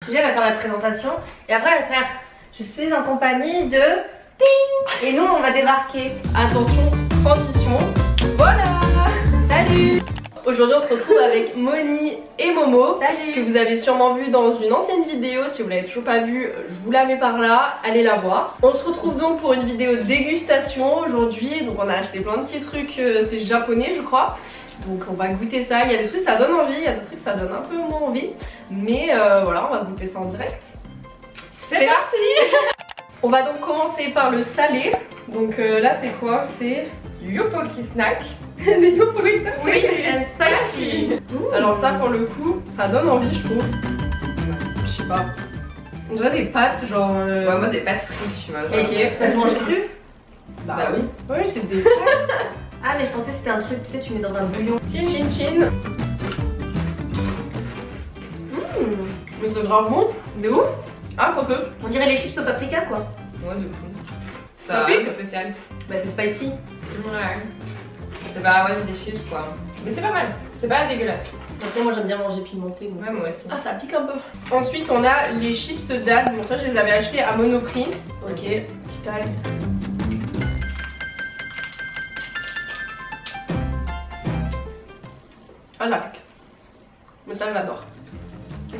Julia va faire la présentation et après elle va faire je suis en compagnie de Ting. Et nous on va débarquer. Attention, transition. Voilà. Salut. Aujourd'hui on se retrouve avec Moni et Momo. Salut. Que vous avez sûrement vu dans une ancienne vidéo. Si vous l'avez toujours pas vue, je vous la mets par là, allez la voir. On se retrouve donc pour une vidéo dégustation aujourd'hui. Donc on a acheté plein de petits trucs, c'est japonais je crois. Donc on va goûter ça, il y a des trucs ça donne envie, il y a des trucs ça donne un peu moins envie. Mais voilà, on va goûter ça en direct. C'est parti. On va donc commencer par le salé. Donc là c'est quoi? C'est du Yopoki snack. Des Yopoki Sweet and spicy. Alors ça pour le coup, ça donne envie je trouve. Je sais pas. On dirait des pâtes genre... Ouais, moi des pâtes frites tu vois. Ok, Ça se mange cru? Bah oui. Oui c'est des snacks. Ah mais je pensais que c'était un truc, tu sais, tu mets dans un bouillon. Chin chin chin. Mais c'est grave bon. De ouf. Ah quoique. On dirait les chips au paprika quoi. Ouais du coup. Ça Ça pique pique spécial. Bah c'est spicy. Ouais. C'est pas ouais des chips quoi. Mais c'est pas mal. C'est pas dégueulasse. Après moi j'aime bien manger pimenté. Donc... Ouais moi aussi. Ah ça pique un peu. Ensuite on a les chips d'algues. Bon ça je les avais achetés à Monoprix. Ok, petite algue. Ah ça pique. Mais ça j'adore.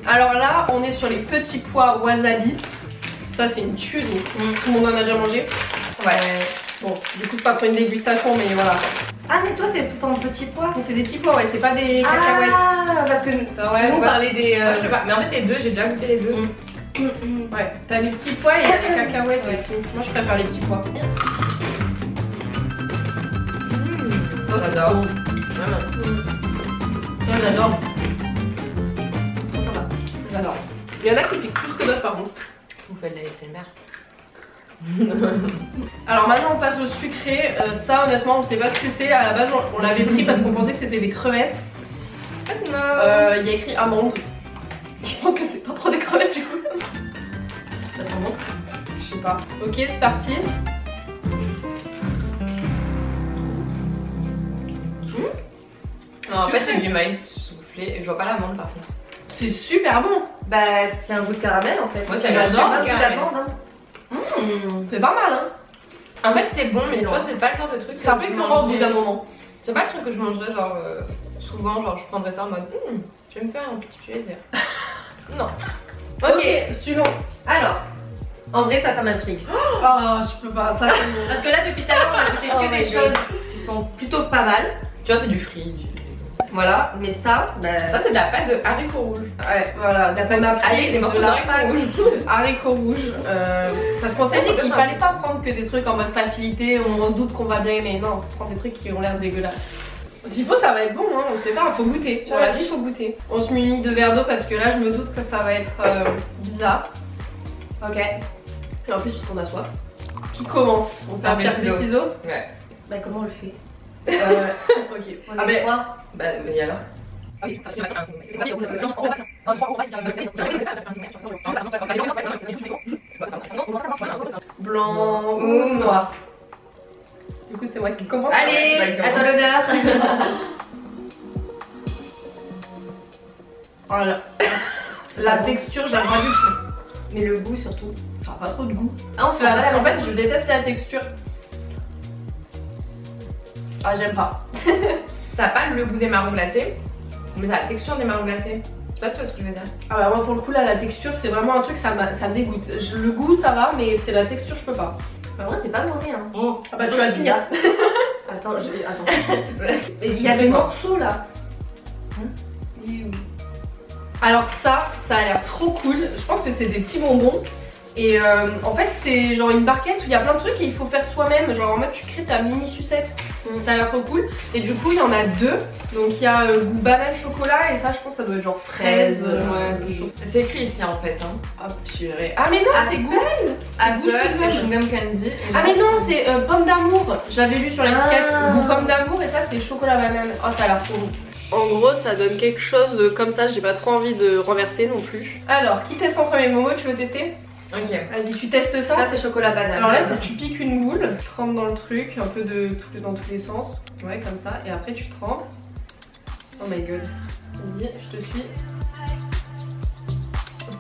Alors là on est sur les petits pois wasabi. Ça c'est une tuerie. Tout le monde en a déjà mangé. Ouais. Bon du coup c'est pas pour une dégustation mais voilà. Ah mais toi c'est sous forme de petits pois. Mais c'est des petits pois ouais, c'est pas des cacahuètes. Ah parce que Ouais, nous on parlait des... Ouais, je sais pas. Mais en fait les deux, j'ai déjà goûté les deux. Ouais, t'as les petits pois et il y a les cacahuètes aussi. Moi je préfère les petits pois. Ça j'adore. Vraiment. Moi j'adore. Trop sympa. J'adore. Il y en a qui piquent plus que d'autres par contre. Vous faites de la SMR. Alors maintenant on passe au sucré. Ça honnêtement on sait pas ce que c'est. À la base on l'avait pris parce qu'on pensait que c'était des crevettes. Il y a écrit amande. Je pense que c'est pas trop des crevettes du coup. Ça sent bon. Je sais pas. Ok c'est parti. Non, en fait c'est du maïs soufflé. Je vois pas l'amande par contre. C'est super bon. Bah c'est un goût de caramel en fait. Moi, J'adore j'adore le goût caramel. d'amande, hein. C'est pas mal hein. En fait c'est bon mais tu vois c'est pas le genre de truc C'est un que peu je écœurant au bout mangerais. d'un moment. C'est pas le truc que je mangerais genre souvent, genre je prendrais ça en mode je vais me faire un petit plaisir. Non. Ok, suivant. Alors, en vrai ça m'intrigue. Oh je peux pas, ça c'est mon... Parce que là depuis tout à l'heure on a goûté Oh que my des God. choses qui sont plutôt pas mal. Tu vois c'est du frit. Voilà, mais ça, bah... Ça c'est de la pâte de haricots rouges. Ouais, voilà, on a pris Allez, des morceaux de la d'haricots pâte rouges. de haricots rouges. Parce qu'on s'est dit qu'il fallait pas prendre que des trucs en mode facilité, on se doute qu'on va bien aimer. Non, faut prendre des trucs qui ont l'air dégueulasses. S'il faut, ça va être bon, hein, on sait pas, faut goûter. Sur la vie, faut goûter. On se munit de verre d'eau parce que là, je me doute que ça va être bizarre. Ok. Et en plus, parce qu'on a soif. Qui commence? On fait un pierre des ciseaux? Ouais. Bah comment on le fait? Ok. On Ah, est mais... trois. Bah mais alors. Blanc ou noir? Du coup, c'est moi qui commence. Allez, à toi l'honneur. Voilà. La texture, j'aime pas du tout. Mais le goût surtout. Ça a pas trop de goût. Ah on se la En fait, je déteste la texture. Ah, j'aime pas. Ça a pas le goût des marrons glacés, mais ça a la texture des marrons glacés. Je sais pas si tu vois ce que je veux dire. Ah bah moi pour le coup là la texture c'est vraiment un truc ça me dégoûte. Le goût ça va mais c'est la texture je peux pas. En vrai c'est pas mauvais hein. Ah bah tu vas finir. Attends, je vais... Attends. Il y a des morceaux là. Alors ça a l'air trop cool. Je pense que c'est des petits bonbons. Et en fait c'est genre une barquette où il y a plein de trucs et il faut faire soi-même. Genre en mode tu crées ta mini sucette. Ça a l'air trop cool. Et du coup il y en a deux. Donc il y a goût banane chocolat et ça je pense que ça doit être genre fraise. C'est écrit ici en fait. Hein. Ah purée. Ah mais non c'est goût. Apple goût et chewing-gum. chewing-gum candy. Ah mais non c'est pomme d'amour. J'avais lu sur l'étiquette Ah. goût pomme d'amour et ça c'est chocolat banane. Oh ça a l'air trop bon. En gros ça donne quelque chose comme ça. J'ai pas trop envie de renverser non plus. Alors qui teste en premier? Momo tu veux tester? Ok. Vas-y tu testes ça. Ça c'est chocolat banane. Alors là, tu piques une boule, tu trempes dans le truc, un peu dans tous les sens. Ouais, comme ça. Et après, tu trempes. Oh my god. Vas-y, je te suis.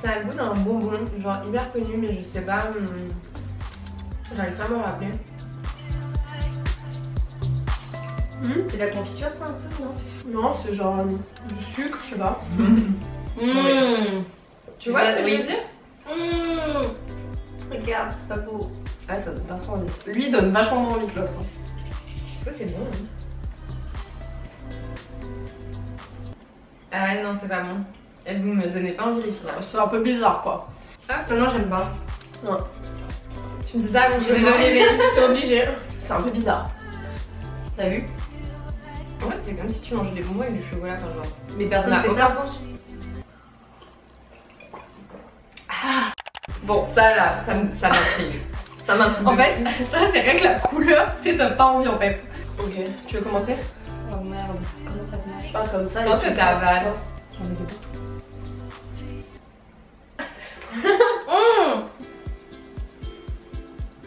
Ça a le goût d'un bonbon, genre hyper connu, mais je sais pas. J'arrive pas à me rappeler. C'est de la confiture ça un peu, non? Non, c'est genre du sucre, je sais pas. Tu vois ce que je veux dire? Regarde, c'est pas beau. Ah, ça donne pas trop envie. Lui, il donne vachement moins envie que l'autre. Ça c'est bon. Hein. Ah ouais, non, c'est pas bon. Et vous me donnez pas envie les filles. C'est un peu bizarre quoi. Ah, non, j'aime pas. Ouais. Tu me dis ça, donc je suis désolée, mais T'es obligée. C'est un peu bizarre. T'as vu? en fait, c'est comme si tu mangeais des bonbons avec du chocolat, enfin genre. Mais Ça personne n'a ne fait aucun ça. sens. Bon, ça là, ça m'intrigue. Ça m'intrigue. En fait, ça c'est rien que la couleur, c'est t'as pas envie en fait. Ok, tu veux commencer? Oh merde, comment ça se mange? Pas comme ça. Je pense que t'avales. J'en ai deux.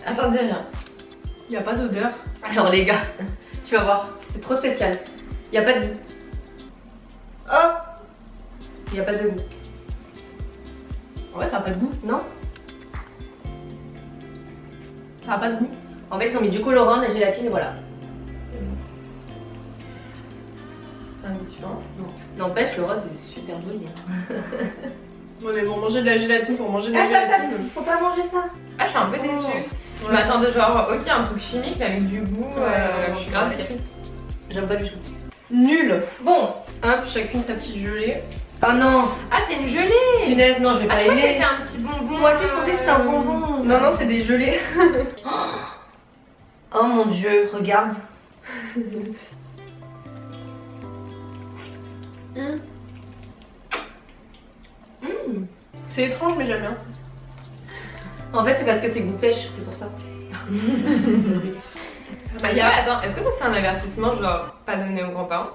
Attends, dis rien. Il y a pas d'odeur. Alors les gars, tu vas voir, c'est trop spécial. Y a pas de goût. Oh, y a pas de goût. Ouais, ça a pas de goût. Non? Ça a pas de goût. En fait, ils ont mis du colorant, de la gélatine et voilà. C'est un goût différent. N'empêche, le rose est super joli. Hein. Ouais, mais bon, manger de la gélatine pour manger de la gélatine. Faut pas manger ça. Ah, je suis un peu déçue. Ouais. Je m'attendais genre, ok, un truc chimique mais avec du goût. Ouais, je suis grave ouais. déçue. J'aime pas du tout. Nul. Bon. Hop, chacune sa petite gelée. Oh non. Ah, c'est une gelée. Punaise, non, je vais Ah, pas je crois que aimer. c'était un petit bonbon. Moi aussi, je pensais que c'était un bonbon. Non, non, c'est des gelées. Oh mon dieu, regarde. C'est étrange, mais j'aime bien. En fait, c'est parce que c'est goût pêche, c'est pour ça. Maya, attends, est-ce que ça c'est un avertissement genre pas donné aux grands-parents?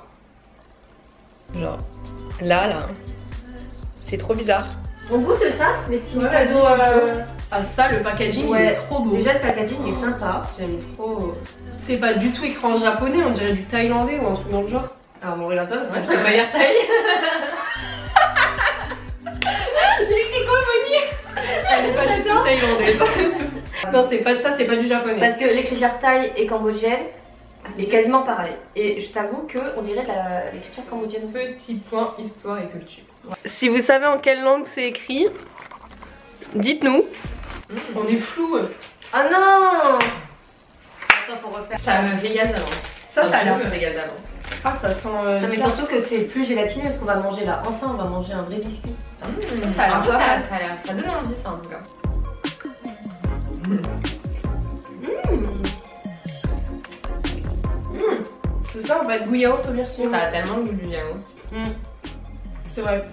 Genre, là, c'est trop bizarre. On goûte ça, les petits Ouais, cadeaux. Ah, ça, le packaging, Ouais. il est trop beau. Déjà, le packaging est sympa. J'aime trop. C'est pas du tout écrit en japonais, on dirait du thaïlandais ou un truc dans le genre. Alors, on regarde pas parce que Ouais, je peux pas lire taille. J'ai écrit quoi, Bonnie? Elle est pas du tout thaïlandaise. Non, c'est pas de ça, c'est pas du japonais. Parce que l'écriture thaï et cambodgienne est quasiment pareil. Et je t'avoue qu'on dirait l'écriture cambodgienne aussi. Petit point histoire et culture. Si vous savez en quelle langue c'est écrit, dites-nous. On est flou. Ah non! Attends, faut refaire. Ça me régale d'avance. Ça a l'air. me régale d'avance. Ah, ça sent. Non, mais surtout que c'est plus gélatineux ce qu'on va manger là. Enfin, on va manger un vrai biscuit. Ça a l'air En plus, pas ça- mal, ça donne envie, ça en tout cas. C'est ça, on va être goût yaourt au myrcille. Ça a tellement le goût du yaourt. C'est vrai.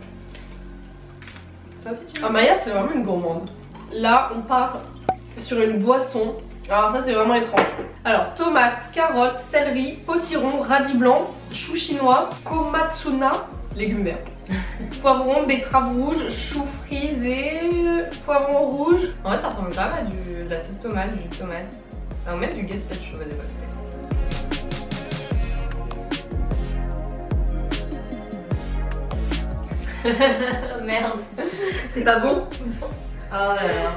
Toi aussi tu Ah, Maya, c'est vraiment une gourmande. Là, on part sur une boisson. Alors, ça, c'est vraiment étrange. Alors, tomates, carottes, céleri, potiron, radis blanc, chou chinois, komatsuna, légumes verts. Poivron, betterave rouge, chou frisé, poivron rouge. En fait, ça ressemble pas mal à de la sauce tomate, du jus de tomate. Ou même du gazpacho, vas-y, vas-y. Merde. C'est pas bon? Oh là là.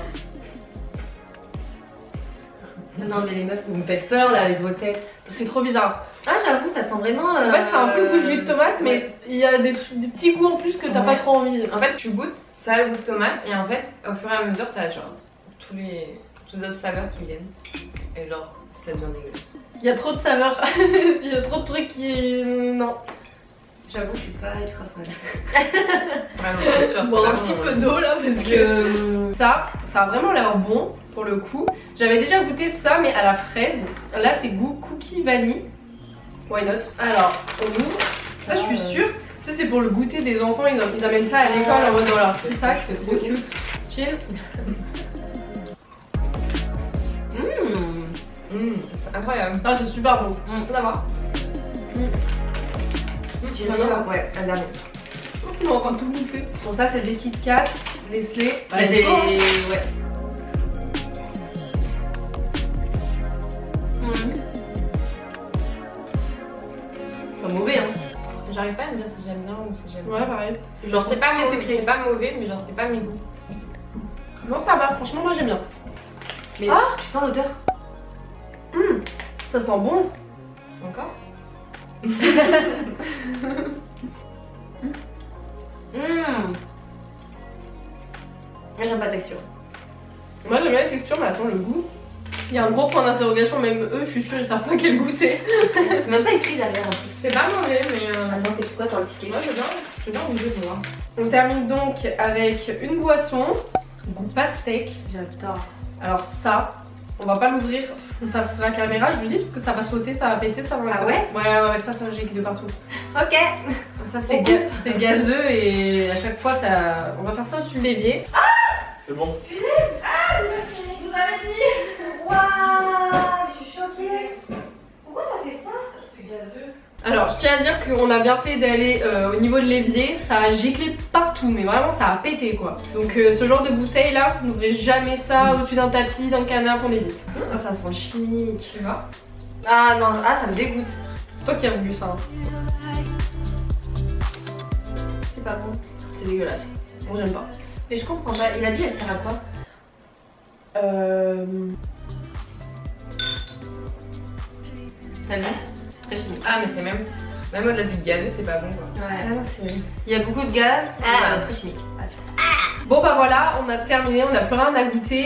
Non mais les meufs, vous me faites peur là avec vos têtes. C'est trop bizarre. Ah j'avoue, ça sent vraiment... En fait, c'est un peu le goût de jus de tomate, mais il y a des petits goûts en plus que t'as pas Ouais. trop envie. En fait, tu goûtes, ça a le goût de tomate, et en fait, au fur et à mesure, t'as genre toutes les autres saveurs qui viennent. Et genre, ça devient dégueulasse. Il y a trop de saveurs. Il y a trop de trucs qui. Non. J'avoue, je suis pas ultra fan. Ouais, non, c'est sûr. Bon, c'est un pas petit bon, peu ouais. d'eau là parce que ça a vraiment l'air bon pour le coup. J'avais déjà goûté ça mais à la fraise. Là c'est goût cookie vanille. Why not? Alors on ouvre. Ça je suis sûre. Tu sais c'est pour le goûter des enfants. Ils amènent ça à l'école en mode dans leur petit sac. C'est trop cute. Chill. C'est incroyable. Ah c'est super bon. Faut d'avoir. J'ai mis ouais, un dernier. On va encore tout bouffer. Bon ça c'est des Kit Kat, Nestlé. Bah, c'est... Ouais. Pas mauvais hein. j'arrive pas à me dire si j'aime bien ou si j'aime Ouais, pas. pareil. Genre c'est pas mauvais, mais genre c'est pas mes goûts. Non, ça va, franchement, moi j'aime bien. Mais tu sens l'odeur? Ça sent bon. Encore? Mais j'aime pas la texture. Moi j'aime bien la texture, mais attends, le goût. Il y a un gros point d'interrogation, même eux, je suis sûre, ils savent pas quel goût c'est. C'est même pas écrit derrière en plus. C'est pas mauvais, mais. Attends, c'est écrit quoi sur le ticket? Moi j'ai bien goûté pour voir. On termine donc avec une boisson, goût pastèque. J'adore. Alors ça, on va pas l'ouvrir face à la caméra, je vous dis, parce que ça va sauter, ça va péter, ça va... Ah ouais? Ouais, ça gicle de partout. Ok. Ça c'est c'est gazeux et à chaque fois ça... On va faire ça au-dessus de l'évier. C'est bon. Je vous avais dit. Waouh, je suis choquée. Pourquoi ça fait ça? C'est gazeux. Alors je tiens à dire qu'on a bien fait d'aller au niveau de l'évier, ça a giclé partout, mais vraiment ça a pété quoi. Donc ce genre de bouteille là, n'ouvrez jamais ça au-dessus d'un tapis, d'un canapé, on évite. Ah, ça sent chimique, tu vois. Ah non, ça me dégoûte. C'est toi qui as voulu ça. Hein. C'est pas bon. C'est dégueulasse. Moi j'aime pas. Mais je comprends pas. Et la bille, elle sert à quoi? La bille, c'est très chimique. Ah, mais c'est même au-delà du gazeux, c'est pas bon quoi. Ouais. Il y a beaucoup de gaz. Très chimique. Bon bah voilà, on a terminé, on n'a plus rien à goûter.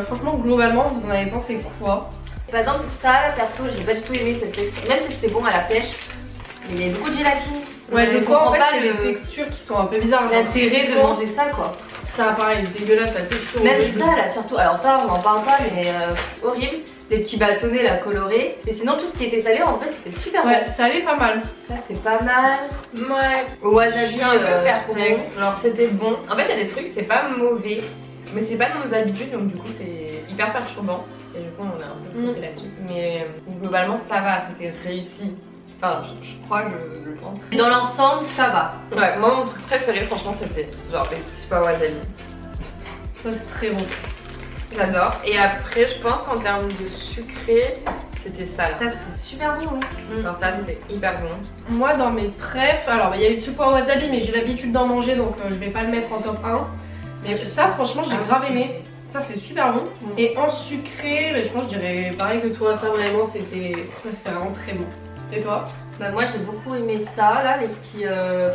Franchement, globalement, vous en avez pensé quoi? Par exemple, ça, perso, j'ai pas du tout aimé cette texture. Même si c'était bon à la pêche, mais il y a beaucoup de gélatine. Ouais, des fois en fait, c'est le... les textures qui sont un peu bizarres. L'intérêt de manger ça quoi. Ça, pareil, dégueulasse la texture. Même ça là, surtout. Alors, ça, on n'en parle pas, mais horrible. Les petits bâtonnets là colorés. Et sinon, tout ce qui était salé, en vrai, c'était super Ouais, bon. ça allait pas mal. Ça, c'était pas mal. Ouais. Au wasabi, un peu trop perplexe. Genre, c'était bon. En fait, il y a des trucs, c'est pas mauvais, mais c'est pas de nos habitudes, donc du coup, c'est hyper perturbant. Et du coup, on a un peu poussé là-dessus. Mais globalement, ça va, c'était réussi. Enfin, je crois, je pense. Dans l'ensemble, ça va. Ouais, moi, mon truc préféré, franchement, c'était genre les petits pois wasabi. Ça, c'est très bon. J'adore. Et après, je pense qu'en termes de sucré, c'était ça là. Ça, c'était super bon, ouais. Non, ça, c'était hyper bon. Moi, dans mes prefs, alors il y a les petits pois wasabi, mais j'ai l'habitude d'en manger, donc je vais pas le mettre en top 1. Mais ça, franchement, j'ai grave aimé. Ça, c'est super bon. Et en sucré, je pense que je dirais pareil que toi. Ça, vraiment, c'était vraiment très bon. Et toi? Bah moi j'ai beaucoup aimé ça, là, les petits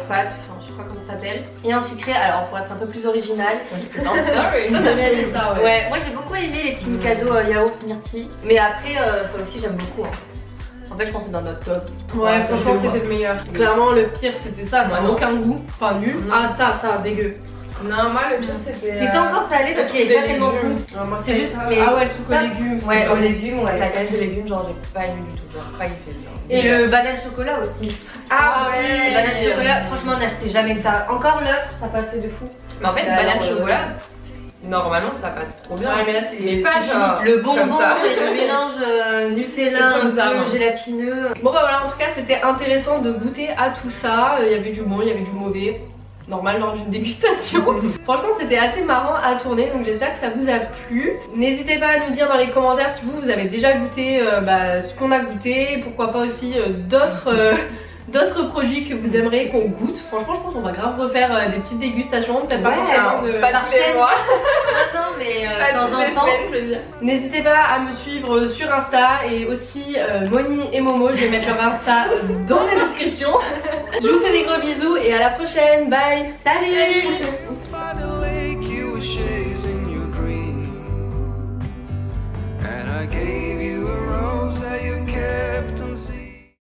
pâtes, enfin je sais pas comment ça s'appelle. Et un sucré, alors pour être un peu plus original. Non, sorry. Toi, t'as bien aimé ça, ouais. Ouais, moi j'ai beaucoup aimé les petits Mikado yaourt myrtille. Mais après, ça aussi j'aime beaucoup. Hein. En fait, je pense que c'est dans notre top. Ouais, franchement, c'était le meilleur. Clairement, le pire, c'était ça. Ça n'a Non. aucun goût. Pas nul. Ah, ça, dégueu. Non, moi, le pire, c'était. Mais c'est encore salé parce qu'il y avait pas tellement de goût. Ah, moi, C'est juste. mais... Ah ouais, le truc ça, aux légumes. Ouais, c'est aux pas légumes, ouais. La galette de légumes, genre, j'ai pas aimé du tout. Genre, pas kiffé. Et le banane chocolat aussi. Ah Le ouais, banane chocolat, franchement, n'achetez jamais ça. Encore l'autre, ça passait de fou. Mais en fait, Alors, banane chocolat, normalement, ça passe trop bien. Ouais, mais là, c'est Mais pas chimique. genre Le comme bonbon ça. et le mélange Nutella C'est comme un ça, peu hein. gélatineux. Bon bah voilà, en tout cas c'était intéressant de goûter à tout ça. Il y avait du bon, il y avait du mauvais. Normal lors d'une dégustation. Franchement c'était assez marrant à tourner, donc j'espère que ça vous a plu. N'hésitez pas à nous dire dans les commentaires si vous avez déjà goûté ce qu'on a goûté. Pourquoi pas aussi d'autres produits que vous aimeriez qu'on goûte. Franchement je pense qu'on va grave refaire des petites dégustations. Peut-être pas Ouais, forcément de... Pas tous les mois. Non, mais Pas de temps toutes les en temps. semaines, je veux dire. N'hésitez pas à me suivre sur Insta et aussi Moni et Momo, je vais mettre leur Insta dans la description. Je vous fais des gros bisous et à la prochaine, bye. Salut! By the lake, you were chasing your dream, and I gave